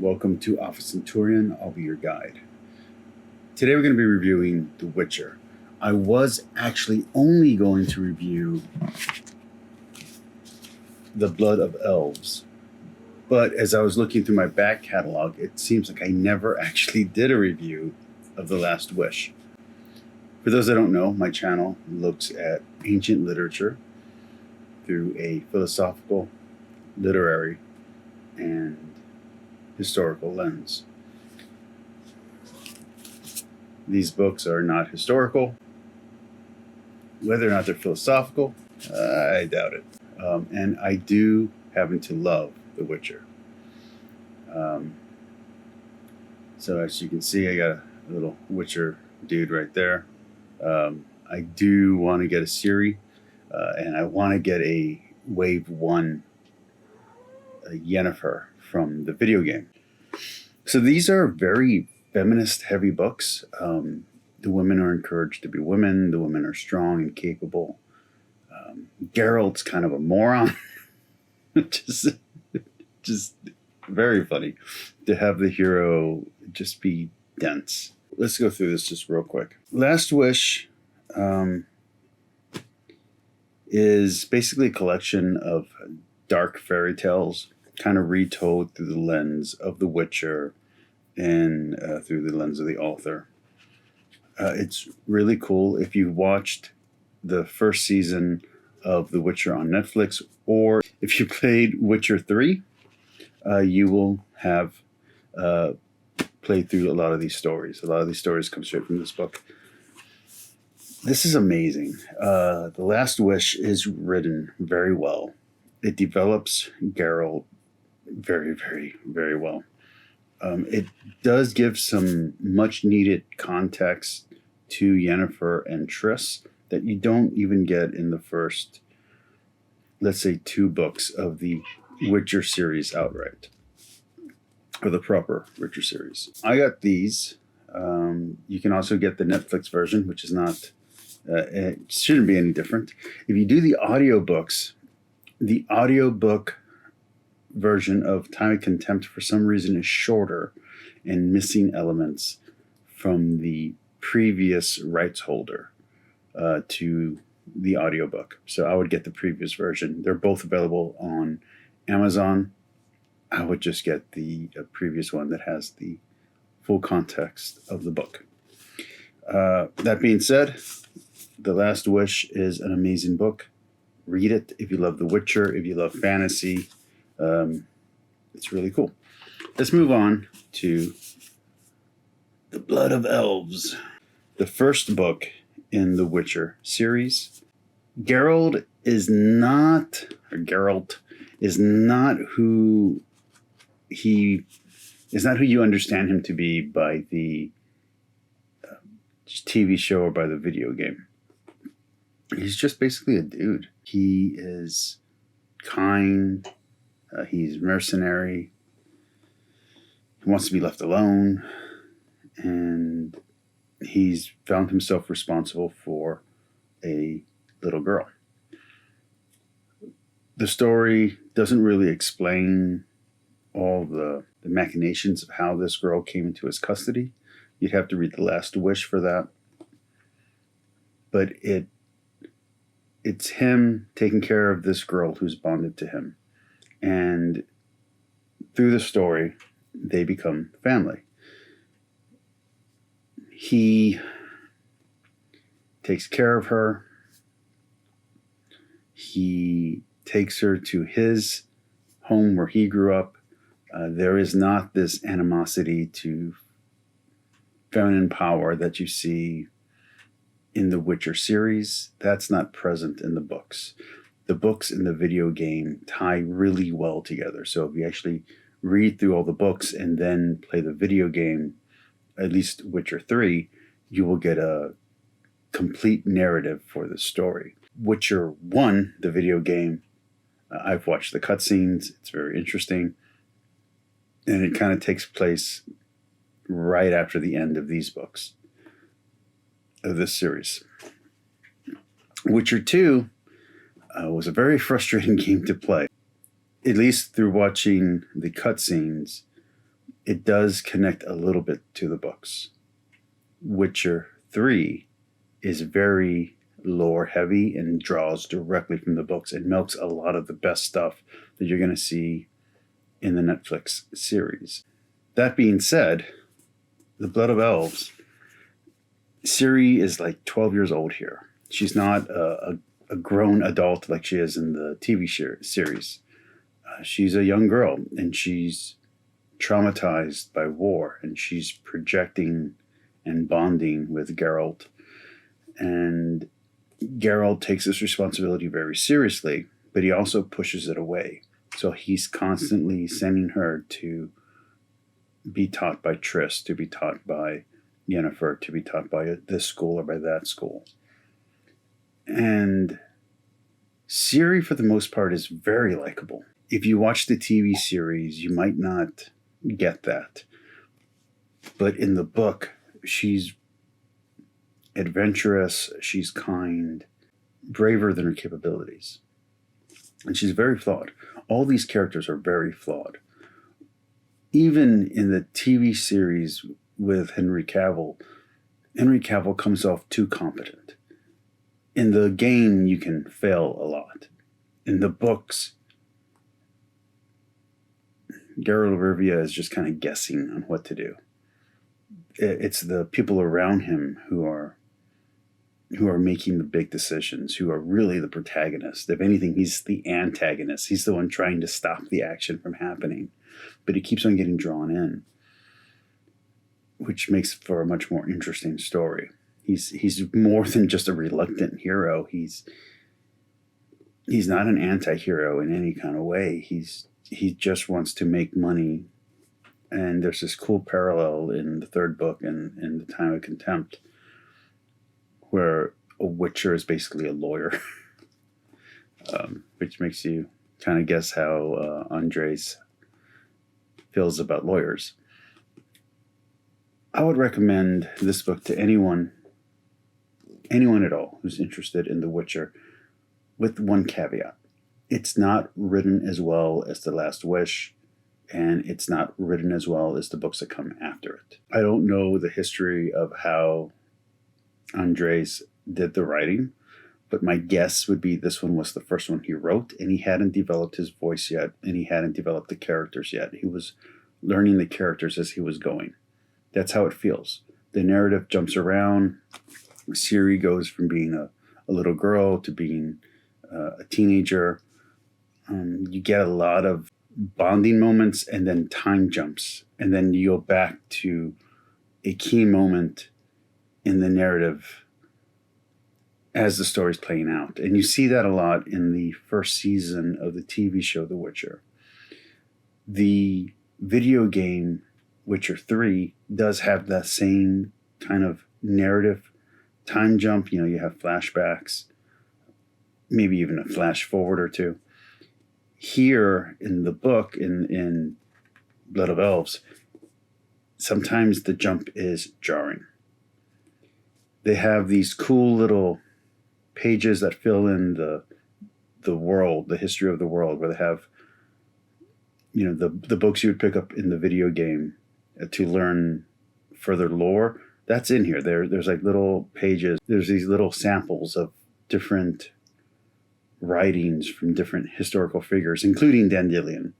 Welcome to Office Centurion. I'll be your guide. Today we're going to be reviewing The Witcher. I was actually only going to review The Blood of Elves, but as I was looking through my back catalog, it seems like I never actually did a review of The Last Wish. For those that don't know, my channel looks at ancient literature through a philosophical, literary, and historical lens. These books are not historical. Whether or not they're philosophical, I doubt it. And I do happen to love The Witcher. So as you can see, I got a little Witcher dude right there. I do want to get a Ciri, and I want to get a Wave 1 Yennefer from the video game. So these are very feminist heavy books. The women are encouraged to be women. The women are strong and capable. Geralt's kind of a moron. just very funny to have the hero just be dense. Let's go through this just real quick. Last Wish is basically a collection of dark fairy tales kind of retold through the lens of The Witcher and through the lens of the author. It's really cool. If you watched the first season of The Witcher on Netflix, or if you played Witcher 3, you will have played through a lot of these stories. A lot of these stories come straight from this book. This is amazing. The Last Wish is written very well. It develops Geralt very, very, very well. It does give some much needed context to Yennefer and Triss that you don't even get in the first, let's say, 2 books of the Witcher series outright, or the proper Witcher series. I got these. You can also get the Netflix version, which is not, it shouldn't be any different. If you do the audiobooks, the audiobook version of Time of Contempt for some reason is shorter and missing elements from the previous rights holder to the audiobook. So I would get the previous version. They're both available on Amazon. I would just get the previous one that has the full context of the book. That being said, The Last Wish is an amazing book. Read it if you love The Witcher, if you love fantasy. It's really cool. Let's move on to The Blood of Elves, the first book in the Witcher series. Geralt is not who you understand him to be by the TV show or by the video game. He's just basically a dude. He is kind. He's mercenary. He wants to be left alone. And he's found himself responsible for a little girl. The story doesn't really explain all the machinations of how this girl came into his custody. You'd have to read The Last Wish for that. But it's him taking care of this girl who's bonded to him. And through the story, they become family. He takes care of her. He takes her to his home where he grew up. There is not this animosity to feminine power that you see in the Witcher series. That's not present in the books. The books and the video game tie really well together. So if you actually read through all the books and then play the video game, at least Witcher 3, you will get a complete narrative for the story. Witcher 1, the video game, I've watched the cutscenes. It's very interesting. And it kind of takes place right after the end of these books, of this series. Witcher 2 was a very frustrating game to play. At least through watching the cutscenes, it does connect a little bit to the books. Witcher 3 is very lore heavy and draws directly from the books and milks a lot of the best stuff that you're going to see in the Netflix series. That being said, The Blood of Elves, Ciri is like 12 years old here. She's not a grown adult like she is in the TV series. She's a young girl, and she's traumatized by war, and she's projecting and bonding with Geralt. And Geralt takes this responsibility very seriously, but he also pushes it away. So he's constantly sending her to be taught by Triss, to be taught by Yennefer, to be taught by this school or by that school. And Ciri, for the most part, is very likable. If you watch the TV series, you might not get that. But in the book, she's adventurous, she's kind, braver than her capabilities. And she's very flawed. All these characters are very flawed. Even in the TV series with Henry Cavill comes off too competent. In the game, you can fail a lot. In the books, Geralt of Rivia is just kind of guessing on what to do. It's the people around him who are making the big decisions, who are really the protagonist. If anything, he's the antagonist. He's the one trying to stop the action from happening. But he keeps on getting drawn in, which makes for a much more interesting story. He's more than just a reluctant hero. He's not an anti-hero in any kind of way. He just wants to make money. And there's this cool parallel in the third book and in The Time of Contempt, where a witcher is basically a lawyer, which makes you kind of guess how Andres feels about lawyers. I would recommend this book to anyone at all who's interested in The Witcher, with one caveat. It's not written as well as The Last Wish, and it's not written as well as the books that come after it. I don't know the history of how Andres did the writing, but my guess would be this one was the first one he wrote, and he hadn't developed his voice yet, and he hadn't developed the characters yet. He was learning the characters as he was going. That's how it feels. The narrative jumps around. Ciri goes from being a little girl to being a teenager. You get a lot of bonding moments and then time jumps. And then you go back to a key moment in the narrative as the story's playing out. And you see that a lot in the first season of the TV show The Witcher. The video game Witcher 3 does have that same kind of narrative time jump. You know, you have flashbacks, maybe even a flash forward or two. Here in the book, in Blood of Elves, sometimes the jump is jarring. They have these cool little pages that fill in the world, the history of the world, where they have, you know, the books you would pick up in the video game to learn further lore. That's in here. There's like little pages. There's these little samples of different writings from different historical figures, including Dandelion.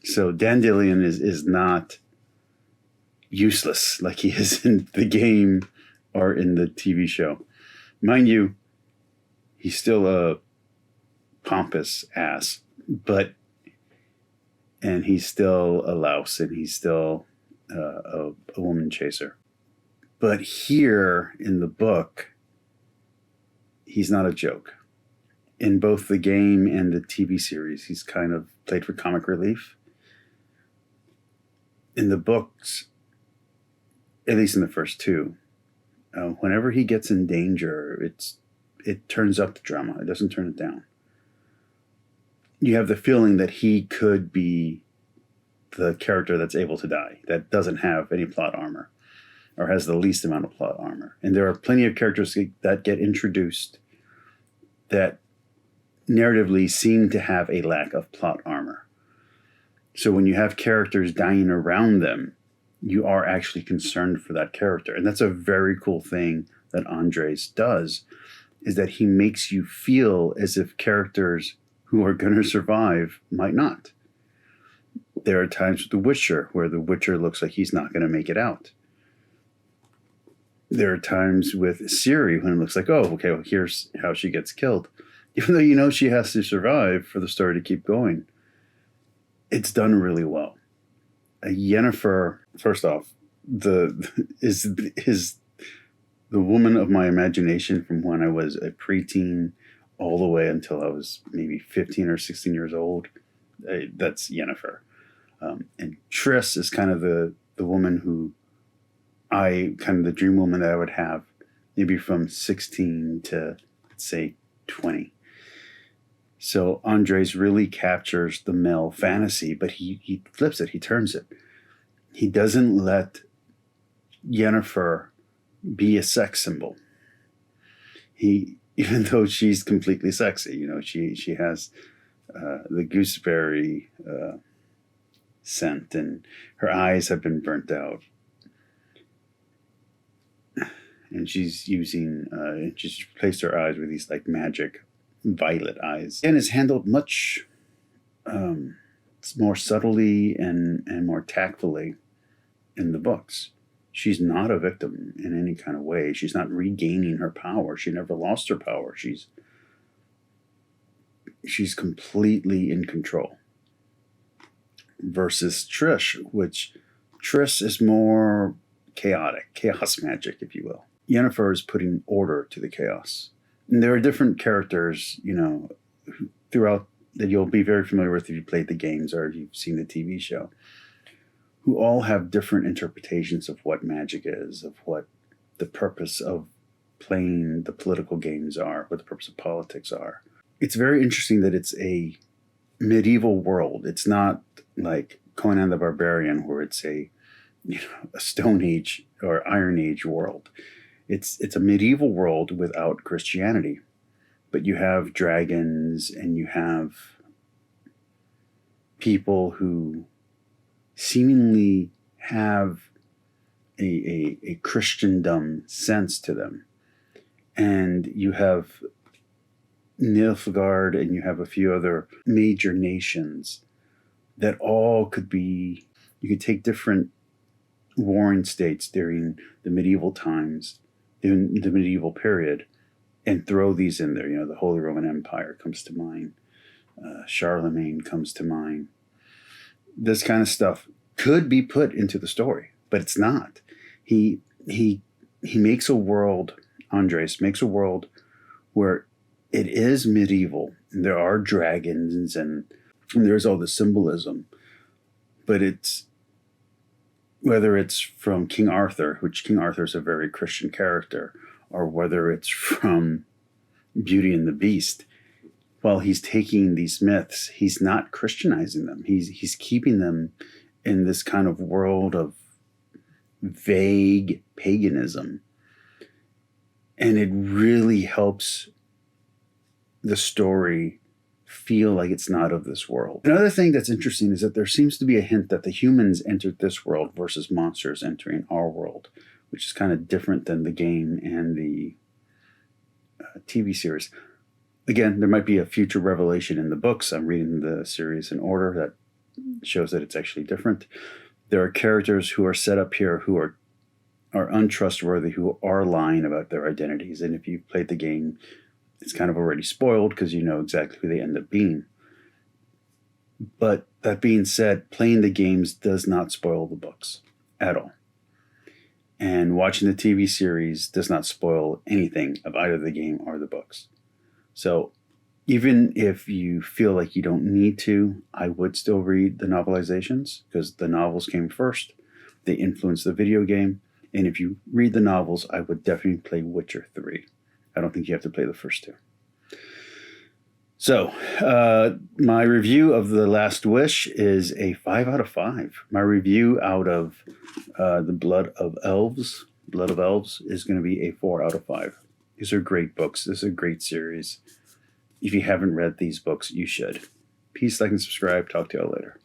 So Dandelion is not useless like he is in the game or in the TV show. Mind you, he's still a pompous ass, and he's still a louse, and he's still a woman chaser. But here in the book, he's not a joke. In both the game and the TV series, he's kind of played for comic relief. In the books, at least in the first two, whenever he gets in danger, it turns up the drama. It doesn't turn it down. You have the feeling that he could be the character that's able to die, that doesn't have any plot armor, or has the least amount of plot armor. And there are plenty of characters that get introduced that narratively seem to have a lack of plot armor. So when you have characters dying around them, you are actually concerned for that character. And that's a very cool thing that Andres does, is that he makes you feel as if characters who are going to survive might not. There are times with The Witcher where The Witcher looks like he's not going to make it out. There are times with Ciri when it looks like, oh, okay, well, here's how she gets killed. Even though you know she has to survive for the story to keep going. It's done really well. Yennefer, first off, is the woman of my imagination from when I was a preteen all the way until I was maybe 15 or 16 years old. That's Yennefer. And Triss is kind of the woman who kind of the dream woman that I would have maybe from 16 to, let's say, 20. So Andres really captures the male fantasy, but he flips it, he turns it. He doesn't let Yennefer be a sex symbol. Even though she's completely sexy, she has the gooseberry scent, and her eyes have been burnt out, and she's replaced her eyes with these like magic violet eyes, and is handled much more subtly and more tactfully in the books. She's not a victim in any kind of way. She's not regaining her power. She never lost her power. She's completely in control. Versus Triss is more chaotic, chaos magic, if you will. Yennefer is putting order to the chaos. And there are different characters, throughout that you'll be very familiar with if you played the games or if you've seen the TV show, who all have different interpretations of what magic is, of what the purpose of playing the political games are, what the purpose of politics are. It's very interesting that it's a medieval world. It's not like Conan the Barbarian, where it's a Stone Age or Iron Age world. It's a medieval world without Christianity, but you have dragons and you have people who seemingly have a Christendom sense to them. And you have Nilfgaard and you have a few other major nations that all could be, you could take different warring states during the medieval times, in the medieval period, and throw these in there. The Holy Roman Empire comes to mind. Charlemagne comes to mind. This kind of stuff could be put into the story, but it's not. He makes a world, Andres makes a world where it is medieval. And there are dragons and there's all the symbolism, but whether it's from King Arthur, which King Arthur is a very Christian character, or whether it's from Beauty and the Beast, while he's taking these myths, he's not Christianizing them. He's keeping them in this kind of world of vague paganism. And it really helps the story feel like it's not of this world. Another thing that's interesting is that there seems to be a hint that the humans entered this world versus monsters entering our world, which is kind of different than the game and the TV series. Again, there might be a future revelation in the books. I'm reading the series in order that shows that it's actually different. There are characters who are set up here who are untrustworthy, who are lying about their identities. And if you've played the game, it's kind of already spoiled because you know exactly who they end up being. But that being said, playing the games does not spoil the books at all. And watching the TV series does not spoil anything of either the game or the books. So even if you feel like you don't need to, I would still read the novelizations because the novels came first. They influenced the video game. And if you read the novels, I would definitely play Witcher 3. I don't think you have to play the first two. So my review of The Last Wish is a 5 out of 5. My review out of the Blood of Elves is going to be a 4 out of 5. These are great books. This is a great series. If you haven't read these books, you should. Peace, like, and subscribe. Talk to y'all later.